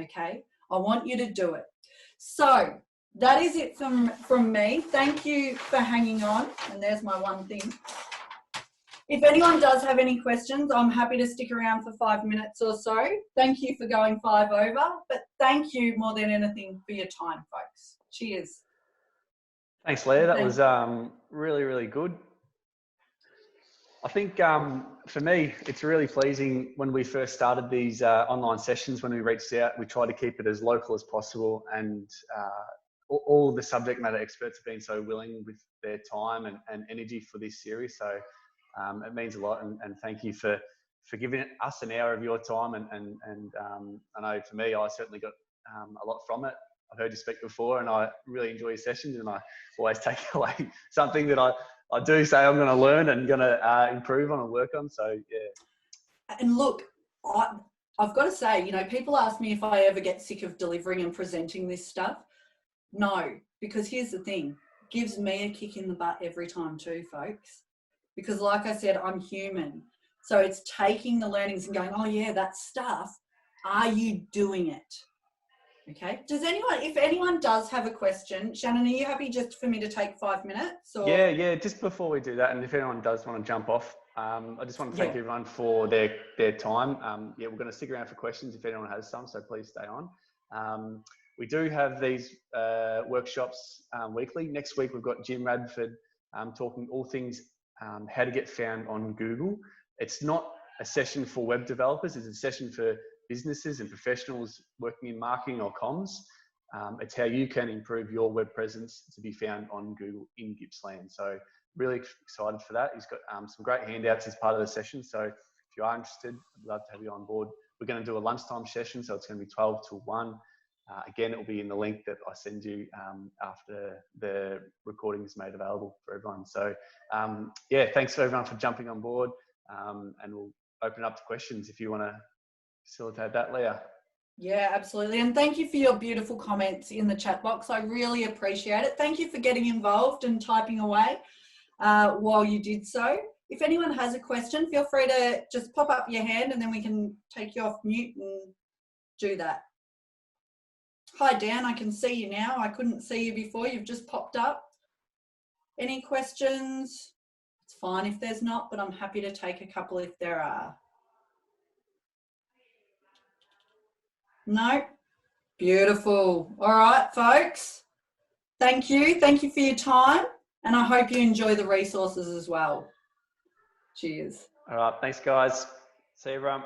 Okay? I want you to do it. So that is it from me. Thank you for hanging on. And there's my one thing. If anyone does have any questions, I'm happy to stick around for 5 minutes or so. Thank you for going 5 over, but thank you more than anything for your time, folks. Cheers. Thanks, Leah. That was really, really good. I think for me, it's really pleasing when we first started these online sessions, when we reached out, we tried to keep it as local as possible, and all the subject matter experts have been so willing with their time and energy for this series. So it means a lot, and thank you for giving us an hour of your time. And I know for me, I certainly got a lot from it. I've heard you speak before, and I really enjoy your sessions, and I always take away something that I do say I'm going to learn and going to improve on and work on. So, yeah. And look, I've got to say, you know, people ask me if I ever get sick of delivering and presenting this stuff. No, because here's the thing. It gives me a kick in the butt every time too, folks. Because like I said, I'm human. So it's taking the learnings and going, oh yeah, that stuff, are you doing it? Okay. If anyone does have a question, Shannon, are you happy just for me to take 5 minutes? Or? Yeah. Just before we do that, and if anyone does want to jump off, I just want to thank everyone for their time. We're going to stick around for questions if anyone has some, so please stay on. We do have these workshops weekly. Next week, we've got Jim Radford talking all things how to get found on Google. It's not a session for web developers. It's a session for businesses and professionals working in marketing or comms. It's how you can improve your web presence to be found on Google in Gippsland. So really excited for that. He's got some great handouts as part of the session. So if you are interested, I'd love to have you on board. We're going to do a lunchtime session, so it's going to be 12 to 1. Again, it will be in the link that I send you after the recording is made available for everyone. So thanks for everyone for jumping on board, and we'll open up to questions if you want to facilitate that, Leah. Yeah, absolutely. And thank you for your beautiful comments in the chat box. I really appreciate it. Thank you for getting involved and typing away while you did so. If anyone has a question, feel free to just pop up your hand and then we can take you off mute and do that. Hi, Dan. I can see you now. I couldn't see you before. You've just popped up. Any questions? It's fine if there's not, but I'm happy to take a couple if there are. No? Beautiful. All right, folks. Thank you. Thank you for your time, and I hope you enjoy the resources as well. Cheers. All right. Thanks, guys. See you, everyone.